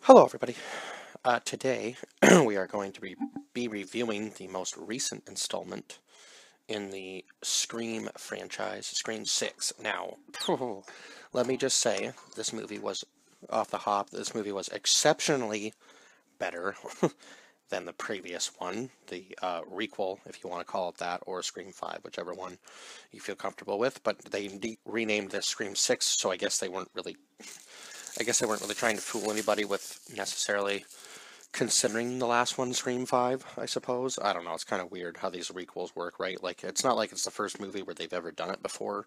Hello, everybody. Today we are going to be reviewing the most recent installment in the Scream franchise, Scream 6. Now, let me just say, this movie was off the hop. This movie was exceptionally better than the previous one, the requel, if you want to call it that, or Scream 5, whichever one you feel comfortable with. But they renamed this Scream 6, so I guess they weren't really trying to fool anybody with necessarily considering the last one Scream 5, I suppose. I don't know, it's kind of weird how these requels work, right? Like, it's not like it's the first movie where they've ever done it before,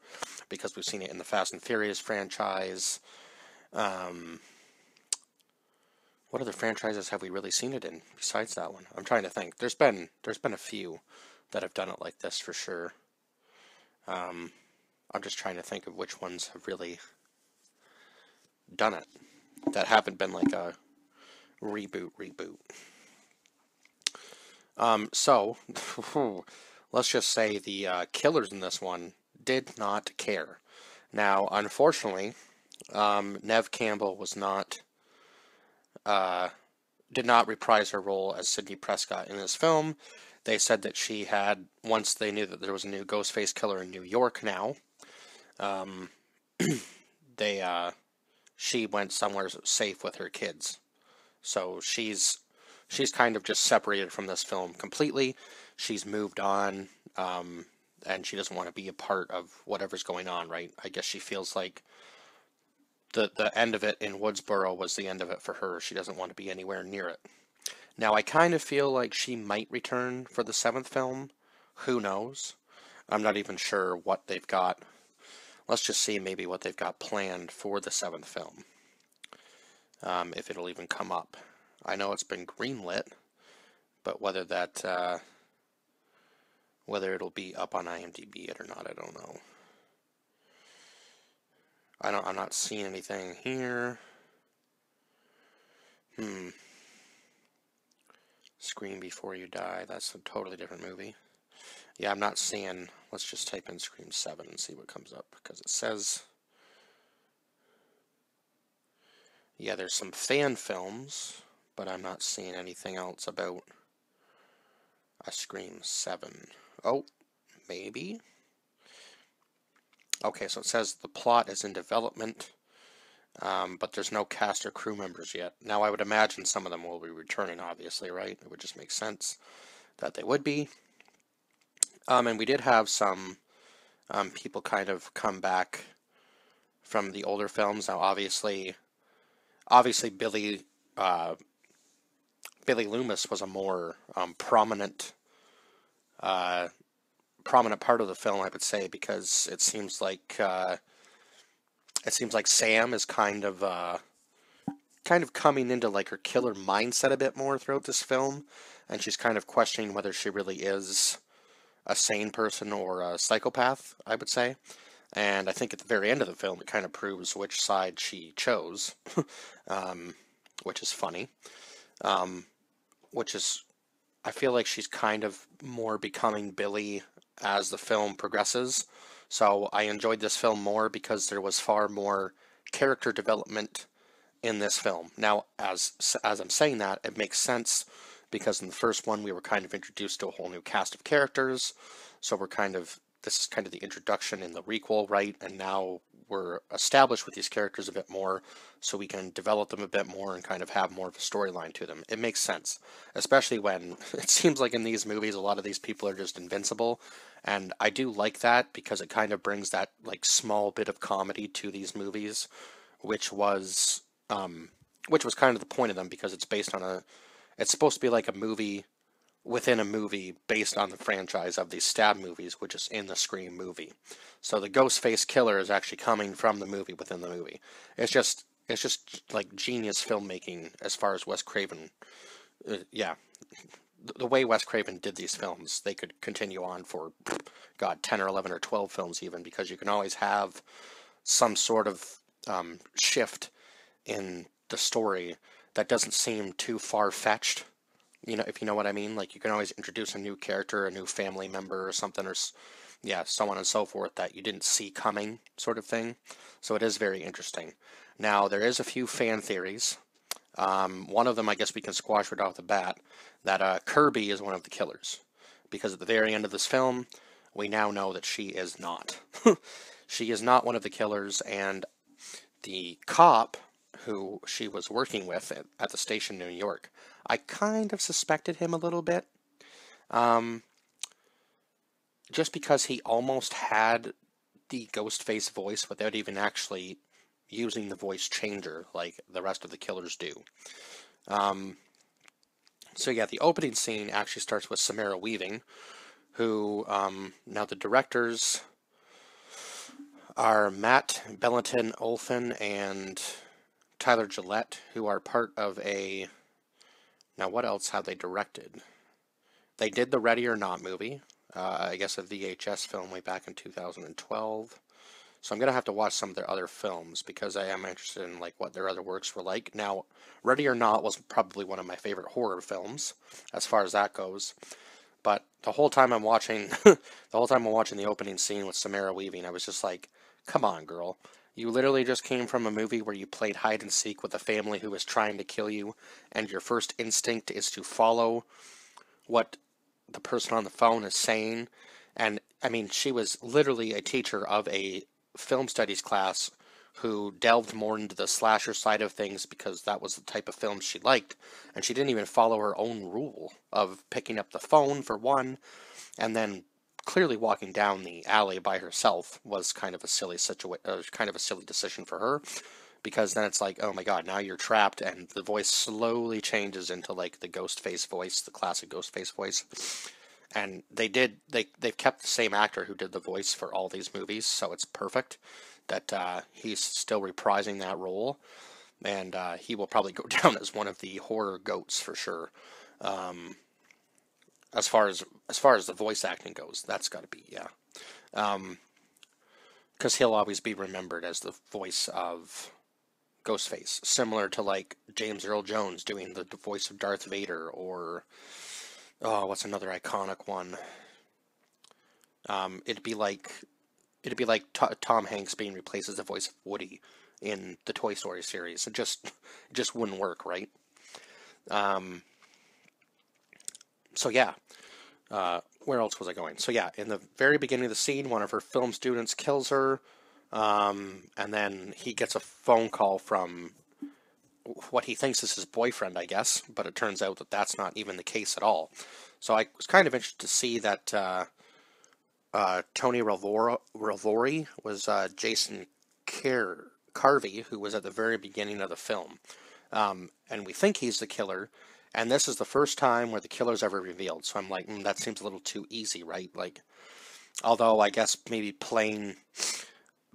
because we've seen it in the Fast and Furious franchise. What other franchises have we really seen it in besides that one? I'm trying to think. There's been a few that have done it like this for sure. I'm just trying to think of which ones have really done it that haven't been like a reboot. So let's just say the killers in this one did not care. Now, unfortunately, Neve Campbell was not did not reprise her role as Sidney Prescott in this film. They said that she had, once they knew that there was a new Ghostface killer in New York now, she went somewhere safe with her kids. So she's kind of just separated from this film completely. She's moved on, and she doesn't want to be a part of whatever's going on, right? I guess she feels like the end of it in Woodsboro was the end of it for her. She doesn't want to be anywhere near it. Now, I kind of feel like she might return for the seventh film. Who knows? I'm not even sure what they've got. Let's just see maybe what they've got planned for the seventh film. If it'll even come up. I know it's been greenlit, but whether it'll be up on IMDb yet or not, I don't know. I'm not seeing anything here. Scream Before You Die. That's a totally different movie. Yeah, I'm not seeing. Let's just type in Scream 7 and see what comes up, because it says. Yeah, there's some fan films, but I'm not seeing anything else about a Scream 7. Oh, maybe? Okay, so it says the plot is in development, but there's no cast or crew members yet. Now, I would imagine some of them will be returning, obviously, right? It would just make sense that they would be. And we did have some people kind of come back from the older films. Now, obviously, Billy Loomis was a more prominent part of the film, I would say, because it seems like Sam is kind of coming into like her killer mindset a bit more throughout this film, and she's kind of questioning whether she really is a sane person or a psychopath, I would say. And I think at the very end of the film, it kind of proves which side she chose, which is funny. I feel like she's kind of more becoming Billy as the film progresses. So I enjoyed this film more because there was far more character development in this film. Now, as I'm saying that, it makes sense because in the first one we were kind of introduced to a whole new cast of characters. So this is kind of the introduction in the requel, right? And now we're established with these characters a bit more, so we can develop them a bit more and kind of have more of a storyline to them. It makes sense, especially when it seems like in these movies a lot of these people are just invincible, and I do like that because it kind of brings that like small bit of comedy to these movies, which was kind of the point of them, because it's supposed to be like a movie within a movie based on the franchise of these stab movies, which is in the Scream movie. So the Ghostface killer is actually coming from the movie within the movie. It's just like genius filmmaking as far as Wes Craven. Yeah, the way Wes Craven did these films, they could continue on for, God, 10 or 11 or 12 films even, because you can always have some sort of shift in the story that doesn't seem too far-fetched. You know, if you know what I mean, like you can always introduce a new character, a new family member or something, or yeah, so on and so forth that you didn't see coming, sort of thing. So it is very interesting. Now, there is a few fan theories One of them, I guess we can squash right off the bat, that Kirby is one of the killers. Because at the very end of this film, we now know that she is not. She is not one of the killers, and the cop who she was working with at the station in New York, I kind of suspected him a little bit. Um, just because he almost had the Ghostface voice without even actually using the voice changer like the rest of the killers do. Um, so yeah, the opening scene actually starts with Samara Weaving, who, now the directors are Matt Bellinton Olfen and Tyler Gillette, who are part of a... Now, what else have they directed? They did the Ready or Not movie, I guess a VHS film way back in 2012. So I'm going to have to watch some of their other films because I am interested in like what their other works were like. Now, Ready or Not was probably one of my favorite horror films as far as that goes. But the whole time I'm watching the opening scene with Samara Weaving, I was just like, come on, girl. You literally just came from a movie where you played hide and seek with a family who was trying to kill you, and your first instinct is to follow what the person on the phone is saying. And I mean, she was literally a teacher of a film studies class who delved more into the slasher side of things because that was the type of film she liked, and she didn't even follow her own rule of picking up the phone for one, and then clearly walking down the alley by herself was kind of a silly kind of a silly decision for her, because then it's like, oh my god, now you're trapped, and the voice slowly changes into like the Ghostface voice, the classic Ghostface voice. And they've kept the same actor who did the voice for all these movies, so it's perfect that he's still reprising that role, and he will probably go down as one of the horror goats for sure. Um, as far as the voice acting goes, that's got to be, yeah. Because he'll always be remembered as the voice of Ghostface, similar to like James Earl Jones doing the voice of Darth Vader, or what's another iconic one? It'd be like Tom Hanks being replaced as the voice of Woody in the Toy Story series. It just wouldn't work, right? Um, so yeah, where else was I going? So yeah, in the very beginning of the scene, one of her film students kills her, and then he gets a phone call from what he thinks is his boyfriend, I guess, but it turns out that that's not even the case at all. So I was kind of interested to see that Tony Ravori was Jason Carvey, who was at the very beginning of the film. And we think he's the killer, and this is the first time where the killer's ever revealed. So I'm like, that seems a little too easy, right? Like, although I guess maybe playing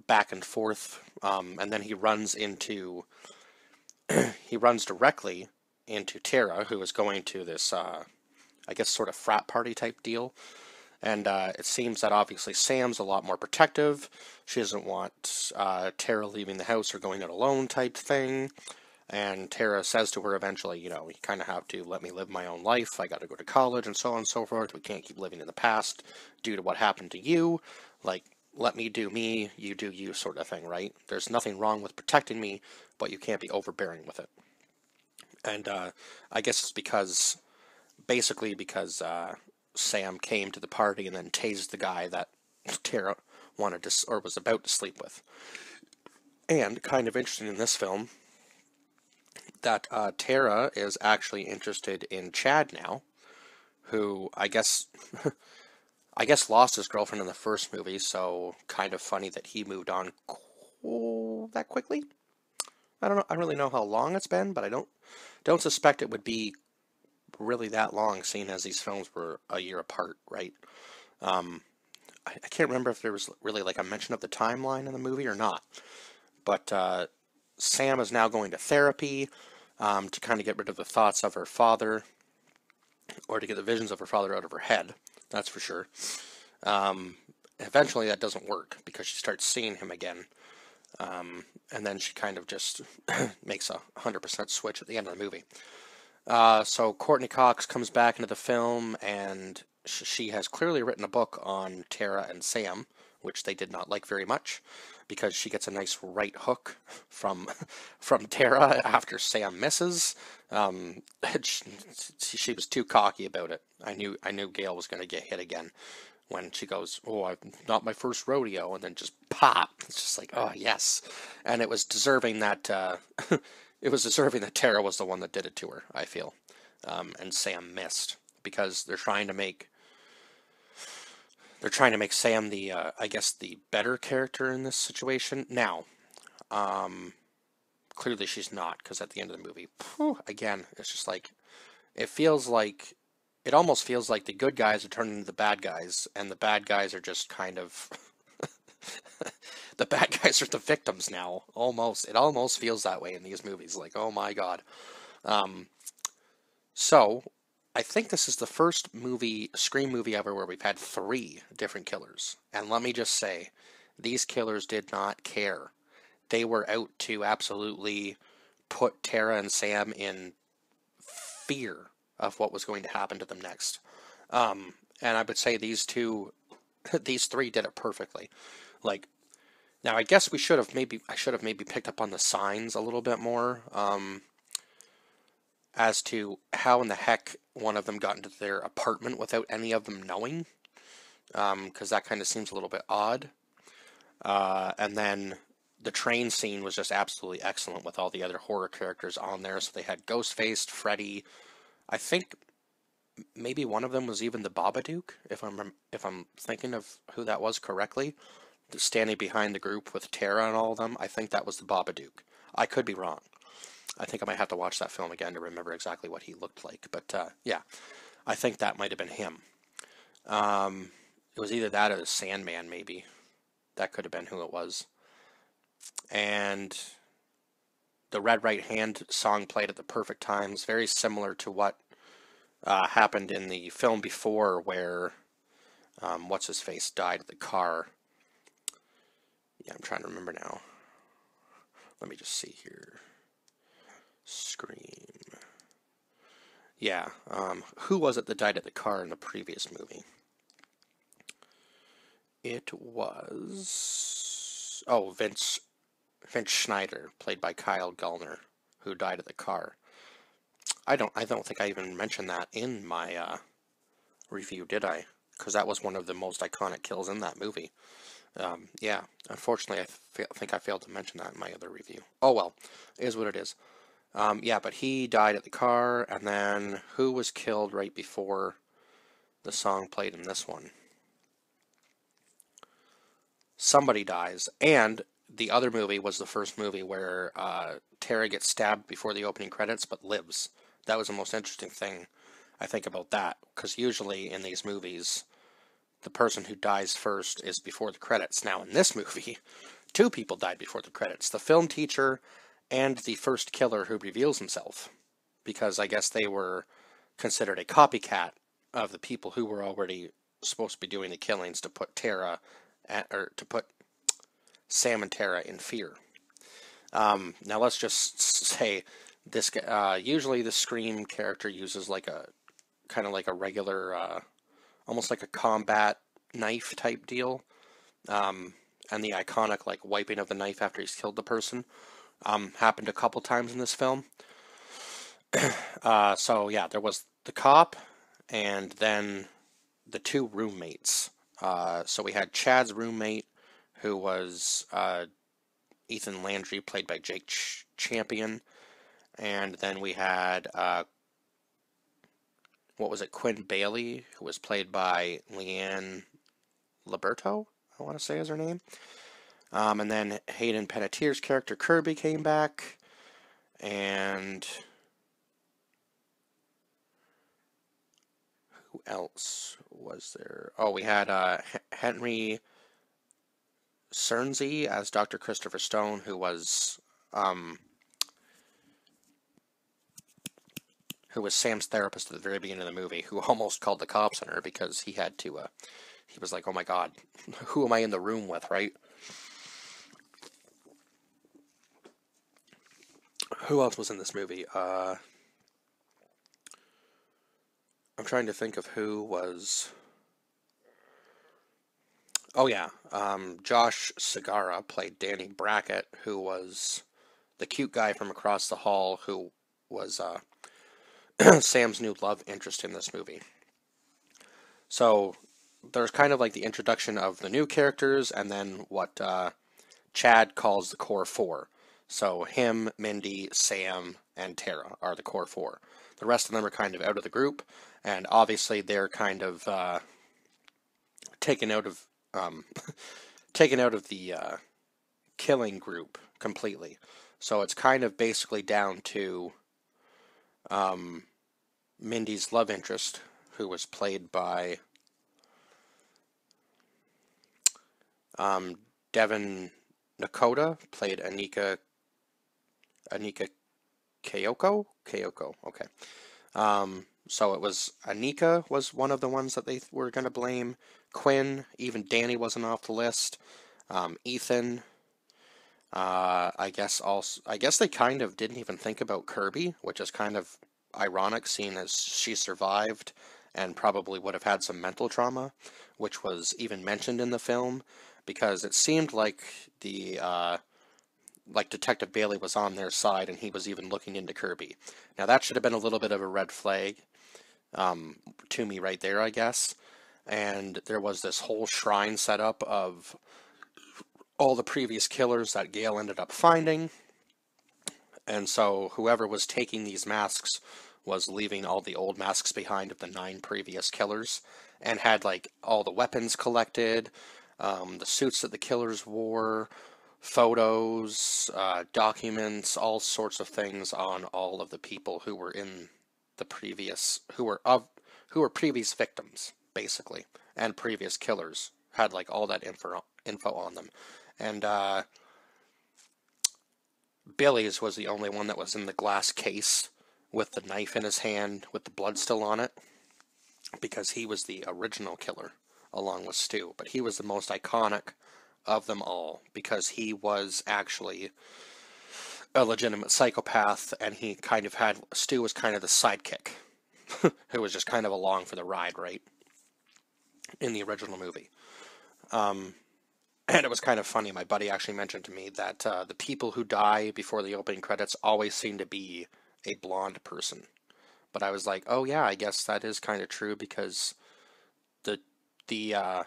back and forth, and then he runs directly into Tara, who is going to this, I guess, sort of frat party type deal. And it seems that obviously Sam's a lot more protective. She doesn't want Tara leaving the house or going out alone type thing. And Tara says to her eventually, you kind of have to let me live my own life. I got to go to college and so on and so forth. We can't keep living in the past due to what happened to you. Like, let me do me, you do you sort of thing, right? There's nothing wrong with protecting me, but you can't be overbearing with it. And I guess it's basically because Sam came to the party and then tased the guy that Tara wanted to, or was about to sleep with. And kind of interesting in this film that Tara is actually interested in Chad now, who I guess lost his girlfriend in the first movie, so kind of funny that he moved on that quickly. I don't know. I don't really know how long it's been, but I don't suspect it would be really that long, seeing as these films were a year apart, right? I can't remember if there was really like a mention of the timeline in the movie or not, but Sam is now going to therapy to kind of get rid of the thoughts of her father, or to get the visions of her father out of her head. That's for sure. Eventually, that doesn't work because she starts seeing him again, and then she kind of just makes a 100% switch at the end of the movie. So Courtney Cox comes back into the film, and she has clearly written a book on Tara and Sam, which they did not like very much, because she gets a nice right hook from from Tara after Sam misses. Um, she was too cocky about it. I knew Gail was going to get hit again when she goes, "Oh, not my first rodeo," and then just pop. It's just like, oh yes, and it was deserving that it was deserving that Tara was the one that did it to her. I feel, and Sam missed because they're trying to make Sam the I guess the better character in this situation. Now, clearly she's not, because at the end of the movie, again, it's just like it almost feels like the good guys are turning into the bad guys, and the bad guys are just kind of the bad guys are the victims now. Almost, it almost feels that way in these movies. Like, oh my god. Um, so I think this is the first Scream movie ever where we've had 3 different killers. And let me just say, these killers did not care. They were out to absolutely put Tara and Sam in fear of what was going to happen to them next. And I would say these 3 did it perfectly. Like, now I guess I should have maybe picked up on the signs a little bit more, as to how in the heck one of them got into their apartment without any of them knowing, because that kind of seems a little bit odd. And then the train scene was just absolutely excellent with all the other horror characters on there. So they had Ghostface, Freddy. I think maybe one of them was even the Babadook, if I'm thinking of who that was correctly, standing behind the group with Tara and all of them. I think that was the Babadook. I could be wrong. I think I might have to watch that film again to remember exactly what he looked like. But yeah, I think that might have been him. It was either that or the Sandman, maybe. That could have been who it was. And the Red Right Hand song played at the perfect times, very similar to what happened in the film before, where what's his face died at the car. Yeah, I'm trying to remember now. Let me just see here. Scream. Yeah, who was it that died at the car in the previous movie? It was Vince Schneider, played by Kyle Gallner, who died at the car. I don't think I even mentioned that in my review, did I? Because that was one of the most iconic kills in that movie. Yeah, unfortunately, I think I failed to mention that in my other review. Oh well, it is what it is. Yeah, but he died at the car, and then who was killed right before the song played in this one? Somebody dies, and the other movie was the first movie where Tara gets stabbed before the opening credits, but lives. That was the most interesting thing, I think, about that, because usually in these movies, the person who dies first is before the credits. Now, in this movie, 2 people died before the credits. The film teacher and the first killer who reveals himself, because I guess they were considered a copycat of the people who were already supposed to be doing the killings to put to put Sam and Tara in fear. Now let's just say this. Usually, the Scream character uses like a kind of like a regular, almost like a combat knife type deal, and the iconic like wiping of the knife after he's killed the person happened a couple times in this film. So yeah, there was the cop, and then the 2 roommates. So we had Chad's roommate, who was Ethan Landry, played by Jake Champion, and then we had Quinn Bailey, who was played by Leanne Liberto, I want to say is her name. And then Hayden Panettiere's character Kirby came back, and who else was there? Oh, we had Henry Cernsey as Dr. Christopher Stone, who was Sam's therapist at the very beginning of the movie, who almost called the cops on her because he had to. He was like, "Oh my God, who am I in the room with?" Right? Who else was in this movie? I'm trying to think of who was. Oh yeah, Josh Segarra played Danny Brackett, who was the cute guy from across the hall who was Sam's new love interest in this movie. So there's kind of like the introduction of the new characters, and then what Chad calls the core four. So him, Mindy, Sam, and Tara are the core four. The rest of them are kind of out of the group, and obviously they're kind of taken out of um, taken out of the killing group completely. So it's kind of basically down to um, Mindy's love interest, who was played by um, Devin Nakota, played Anika Kayoko. Okay. So it was Anika was one of the ones that they were going to blame. Quinn, even Danny wasn't off the list. Ethan, I guess they kind of didn't even think about Kirby, which is kind of ironic, seeing as she survived and probably would have had some mental trauma, which was even mentioned in the film, because it seemed like the like Detective Bailey was on their side and he was even looking into Kirby. Now that should have been a little bit of a red flag to me right there, I guess. And there was this whole shrine set up of all the previous killers that Gale ended up finding. And so whoever was taking these masks was leaving all the old masks behind of the 9 previous killers and had like all the weapons collected, the suits that the killers wore, photos, documents, all sorts of things on all of the people who were in the previous, who were previous victims, basically, and previous killers had like all that info on them. And Billy's was the only one that was in the glass case with the knife in his hand with the blood still on it, because he was the original killer along with Stu. But he was the most iconic of them all because he was actually a legitimate psychopath, and he kind of had Stu was kind of the sidekick who was just kind of along for the ride, right? In the original movie. And it was kind of funny. My buddy actually mentioned to me that the people who die before the opening credits always seem to be a blonde person. But I was like, oh yeah, I guess that is kind of true because the the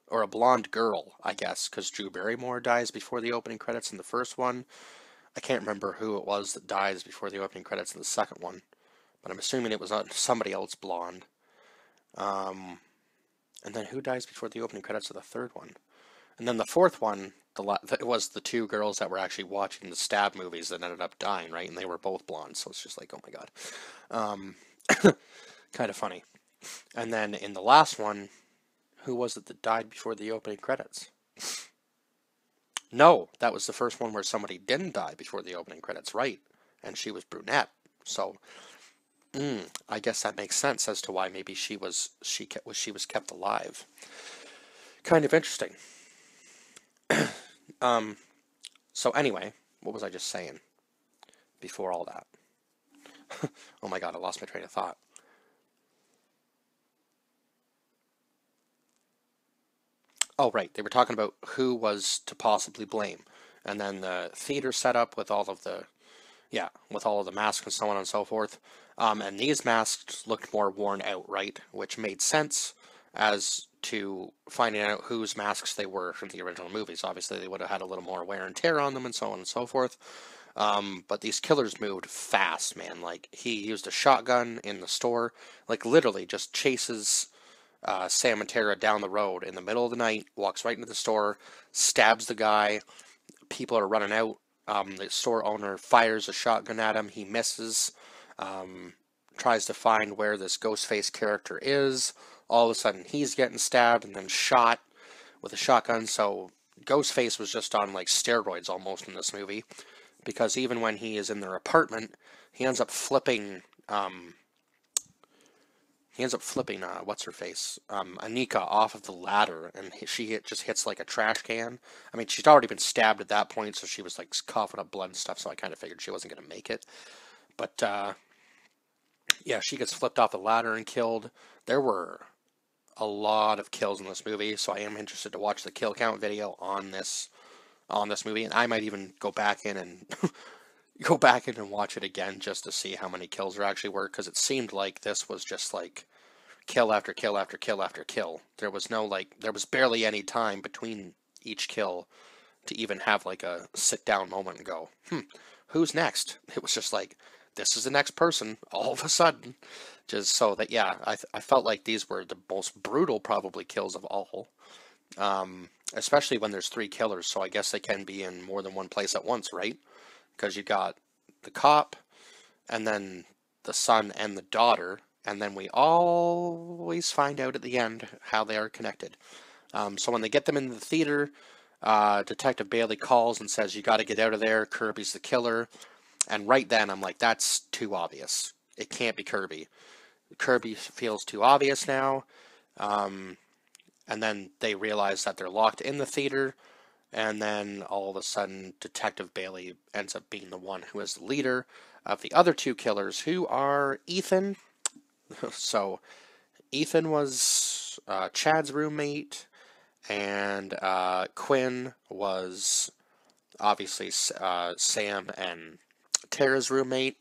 or a blonde girl, I guess, because Drew Barrymore dies before the opening credits in the first one. I can't remember who it was that dies before the opening credits in the second one, but I'm assuming it was somebody else blonde. Um, and then who dies before the opening credits of the third one? And then the fourth one, it was the 2 girls that were actually watching the stab movies that ended up dying, right? And they were both blonde, so it's just like, oh my god. Um, kind of funny. And then in the last one, who was it that died before the opening credits? No, that was the first one where somebody didn't die before the opening credits, right? And she was brunette. So, I guess that makes sense as to why maybe she was kept alive. Kind of interesting. So anyway, what was I just saying before all that? Oh my god, I lost my train of thought. Oh, right, they were talking about who was to possibly blame. And then the theater set up with all of the, yeah, with all of the masks and so on and so forth. And these masks looked more worn out, right? Which made sense as to finding out whose masks they were from the original movies. Obviously, they would have had a little more wear and tear on them and so on and so forth. But these killers moved fast, man. Like, he used a shotgun in the store, like, literally just chases Sam and Tara down the road in the middle of the night, walks right into the store, stabs the guy. People are running out. The store owner fires a shotgun at him. He misses. Tries to find where this Ghostface character is. All of a sudden, he's getting stabbed and then shot with a shotgun. So Ghostface was just on like steroids almost in this movie, because even when he is in their apartment, he ends up flipping. What's her face, Anika, off of the ladder, and she just hits like a trash can. I mean, she'd already been stabbed at that point, so she was like coughing up blood and stuff. So I kind of figured she wasn't going to make it. But yeah, she gets flipped off the ladder and killed. There were a lot of kills in this movie, so I am interested to watch the kill count video on this movie, and I might even go back in and go back in and watch it again just to see how many kills there actually were, because it seemed like this was just like kill after kill after kill after kill. There was no there was barely any time between each kill to even have like a sit down moment and go, who's next? It was just like, this is the next person all of a sudden. Just so that, yeah, I felt like these were the most brutal probably kills of all. Especially when there's 3 killers, so I guess they can be in more than one place at once, right? Because you got the cop, and then the son and the daughter, and then we always find out at the end how they are connected. So when they get them in the theater, Detective Bailey calls and says, you got to get out of there, Kirby's the killer. And right then I'm like, that's too obvious. It can't be Kirby. Kirby feels too obvious now. And then they realize that they're locked in the theater, and then all of a sudden Detective Bailey ends up being the one who is the leader of the other 2 killers, who are Ethan. So Ethan was Chad's roommate, and Quinn was obviously Sam and Tara's roommate.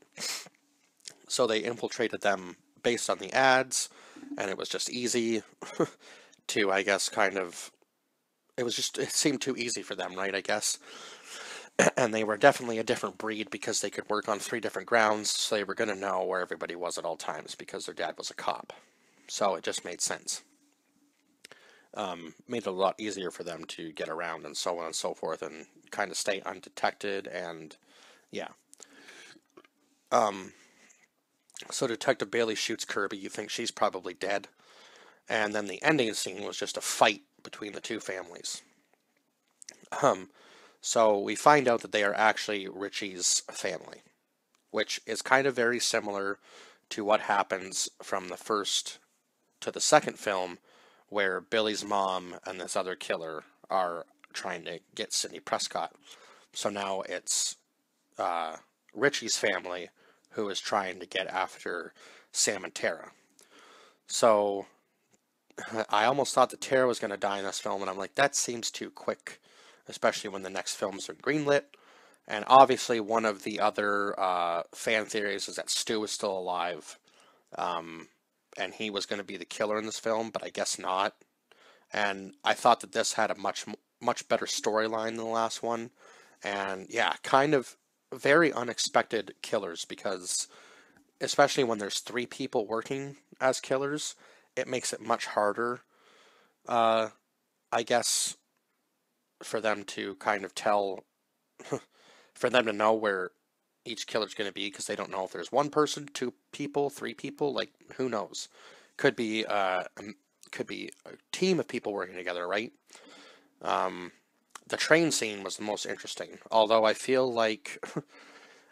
So they infiltrated them based on the ads, and it was just easy to, I guess, it seemed too easy for them, right, I guess. And they were definitely a different breed because they could work on 3 different grounds, so they were going to know where everybody was at all times because their dad was a cop. So it just made sense. Made it a lot easier for them to get around and so on and so forth and kind of stay undetected, and yeah. So Detective Bailey shoots Kirby. You think she's probably dead. And then the ending scene was just a fight between the 2 families. So we find out that they are actually Richie's family, which is kind of very similar to what happens from the first to the second film, where Billy's mom and this other killer are trying to get Sidney Prescott. So now it's Richie's family who is trying to get after Sam and Tara. So I almost thought that Tara was going to die in this film, and I'm like, that seems too quick, especially when the next films are greenlit. And obviously one of the other fan theories is that Stu is still alive, and he was going to be the killer in this film, but I guess not. And I thought that this had a much better storyline than the last one. And yeah, kind of very unexpected killers, because especially when there's 3 people working as killers, it makes it much harder, I guess, for them to kind of tell, for them to know where each killer's going to be, because they don't know if there's 1 person, 2 people, 3 people, like, who knows? Could be a team of people working together, right? The train scene was the most interesting, although I feel like,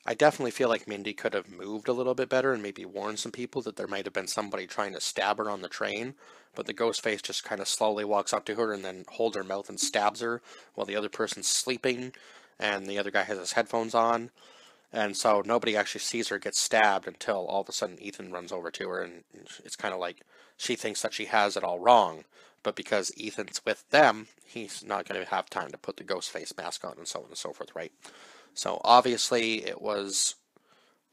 I definitely feel like Mindy could have moved a little bit better and maybe warned some people that there might have been somebody trying to stab her on the train, but the ghost face just kind of slowly walks up to her and then holds her mouth and stabs her while the other person's sleeping and the other guy has his headphones on. And so nobody actually sees her get stabbed until all of a sudden Ethan runs over to her, and it's kind of like she thinks that she has it all wrong, but because Ethan's with them, he's not going to have time to put the ghost face mask on and so on and so forth, right? So obviously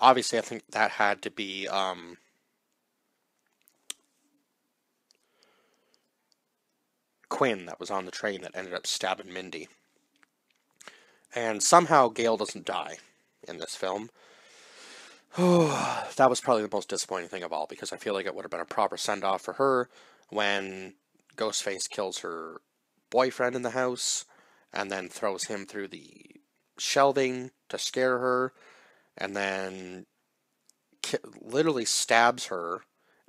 I think that had to be Quinn that was on the train that ended up stabbing Mindy. And somehow Gale doesn't die in this film. That was probably the most disappointing thing of all, because I feel like it would have been a proper send-off for her when Ghostface kills her boyfriend in the house and then throws him through the shelving to scare her, and then literally stabs her,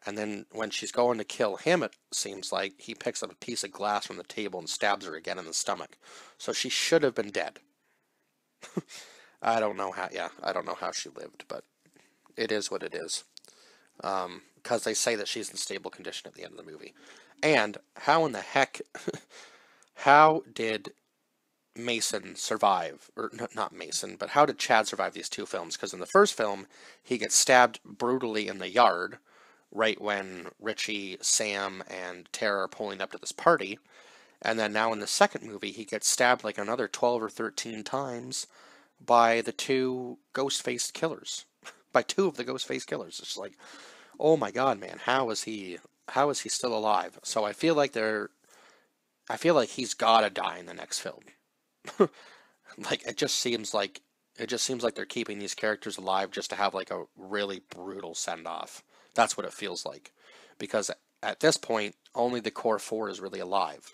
and then when she's going to kill him, it seems like he picks up a piece of glass from the table and stabs her again in the stomach. So she should have been dead. I don't know how she lived, but it is what it is. Because they say that she's in stable condition at the end of the movie. And how in the heck, how did Mason survive? Or not Mason, but how did Chad survive these 2 films? Because in the first film, he gets stabbed brutally in the yard, right when Richie, Sam, and Tara are pulling up to this party. And then now in the second movie, he gets stabbed like another 12 or 13 times by the two ghost-faced killers. By two of the ghost-faced killers. It's like, oh my god, man, how is he still alive? So I feel like he's gotta die in the next film. Like it just seems like they're keeping these characters alive just to have like a really brutal send off. That's what it feels like. Because at this point, only the core four is really alive.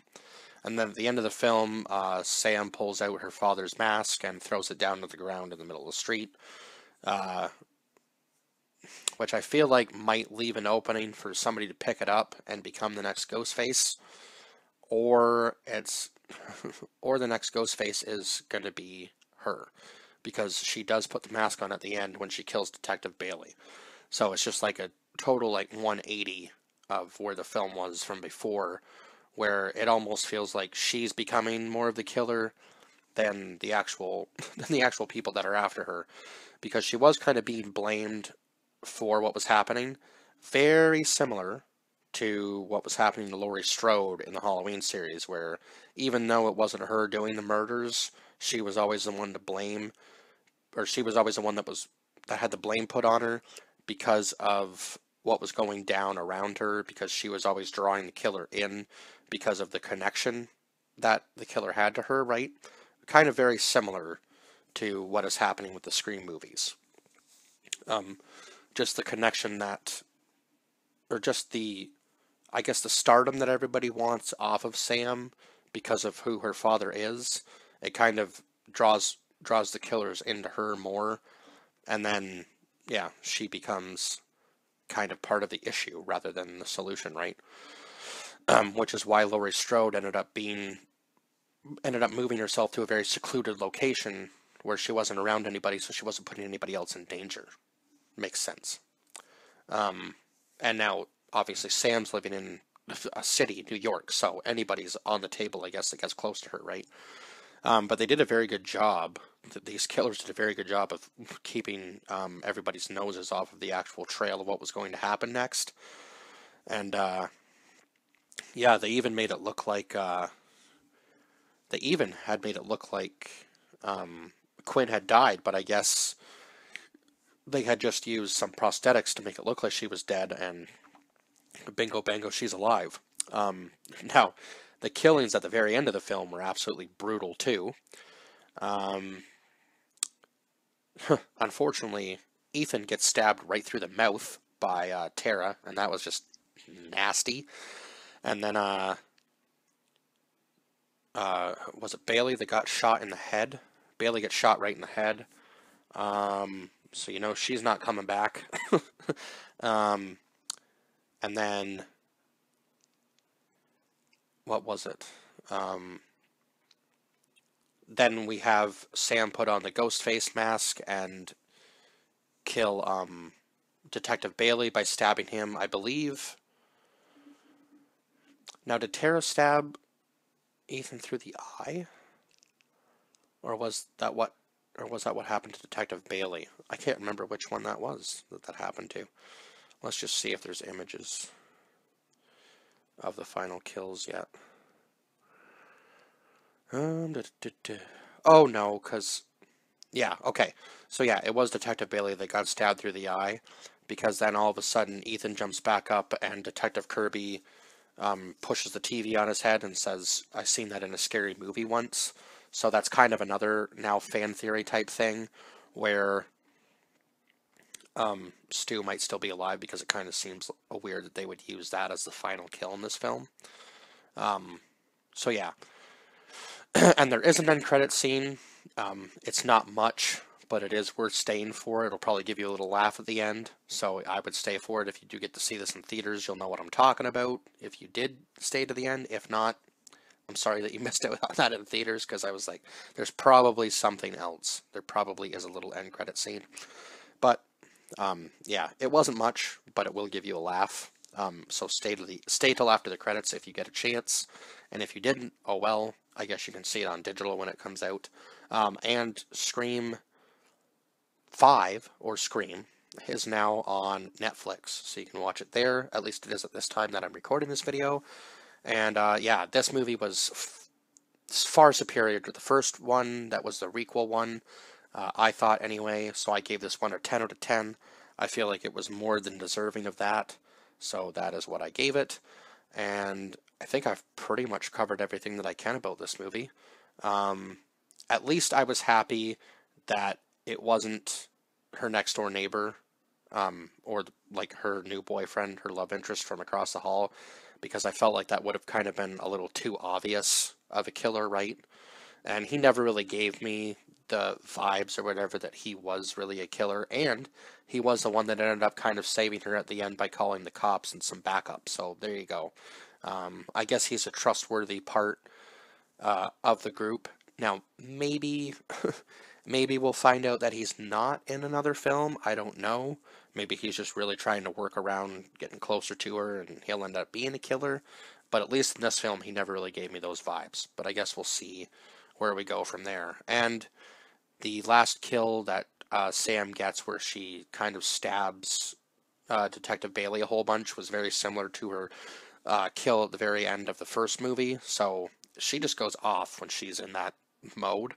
And then at the end of the film, Sam pulls out her father's mask and throws it down to the ground in the middle of the street, uh, which I feel like might leave an opening for somebody to pick it up and become the next Ghostface, or it's or the next Ghostface is going to be her, because she does put the mask on at the end when she kills Detective Bailey. So it's just like a total like 180 of where the film was from before, where it almost feels like she's becoming more of the killer than the actual than the actual people that are after her, because she was kind of being blamed for what was happening, very similar to what was happening to Laurie Strode in the Halloween series, where even though it wasn't her doing the murders, she was always the one to blame, or she was always the one that had the blame put on her because of what was going down around her, because she was always drawing the killer in because of the connection that the killer had to her, right? Kind of very similar to what is happening with the Scream movies. Um, just the connection that, or just the, I guess the stardom that everybody wants off of Sam because of who her father is. It kind of draws the killers into her more, and then yeah, she becomes kind of part of the issue rather than the solution, right? Which is why Laurie Strode ended up moving herself to a very secluded location where she wasn't around anybody, so she wasn't putting anybody else in danger. Makes sense. And now, obviously, Sam's living in a city, New York, so anybody's on the table, I guess, that gets close to her, right? But they did a very good job. These killers did a very good job of keeping everybody's noses off of the actual trail of what was going to happen next. And yeah, they even made it look like Quinn had died, but I guess they had just used some prosthetics to make it look like she was dead, and bingo bango, she's alive. Now, the killings at the very end of the film were absolutely brutal too. Um, Unfortunately, Ethan gets stabbed right through the mouth by Tara, and that was just nasty. And then, was it Bailey that got shot in the head? Bailey gets shot right in the head. So you know she's not coming back. um, and then what was it? Then we have Sam put on the ghost face mask and kill Detective Bailey by stabbing him, I believe. Now, did Tara stab Ethan through the eye? Or was that what happened to Detective Bailey? I can't remember which one that was that happened to. Let's just see if there's images of the final kills yet. Oh no, because yeah, okay. So yeah, it was Detective Bailey that got stabbed through the eye, because then all of a sudden Ethan jumps back up and Detective Kirby pushes the TV on his head and says, "I've seen that in a scary movie once." So that's kind of another now fan theory type thing, where Stu might still be alive, because it kind of seems weird that they would use that as the final kill in this film. So yeah. And there is an end credit scene. It's not much, but it is worth staying for. It'll probably give you a little laugh at the end, so I would stay for it. If you do get to see this in theaters, you'll know what I'm talking about if you did stay to the end. If not, I'm sorry that you missed out on that in theaters, because I was like, there's probably something else. There probably is a little end credit scene. But yeah, it wasn't much, but it will give you a laugh. So stay till after the credits if you get a chance, and if you didn't, oh well. I guess you can see it on digital when it comes out. And Scream 5, or Scream, is now on Netflix, so you can watch it there. At least it is at this time that I'm recording this video. And yeah, this movie was far superior to the first one. That was the requel one, I thought anyway. So I gave this one a 10 out of 10. I feel like it was more than deserving of that. So that is what I gave it. And I think I've pretty much covered everything that I can about this movie. At least I was happy that it wasn't her next door neighbor, or like her new boyfriend, her love interest from across the hall, because I felt like that would have kind of been a little too obvious of a killer, right? And he never really gave me the vibes or whatever that he was really a killer, and he was the one that ended up kind of saving her at the end by calling the cops and some backup. So there you go. I guess he's a trustworthy part of the group. Now, maybe maybe we'll find out that he's not in another film. I don't know. Maybe he's just really trying to work around getting closer to her and he'll end up being a killer. But at least in this film, he never really gave me those vibes. But I guess we'll see where we go from there. And the last kill that Sam gets, where she kind of stabs Detective Bailey a whole bunch, was very similar to her kill at the very end of the first movie. So she just goes off when she's in that mode,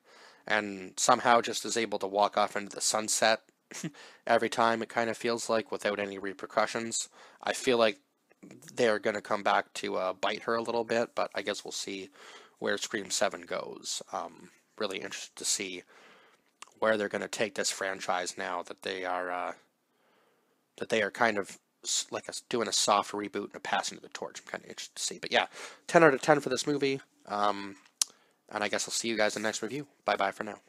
and somehow just is able to walk off into the sunset every time, it kind of feels like, without any repercussions. I feel like they're going to come back to bite her a little bit, but I guess we'll see where Scream 7 goes. Really interested to see where they're going to take this franchise now that they are kind of like doing a soft reboot and a passing of the torch. I'm kind of interested to see. But yeah, 10 out of 10 for this movie. And I guess I'll see you guys in the next review. Bye bye for now.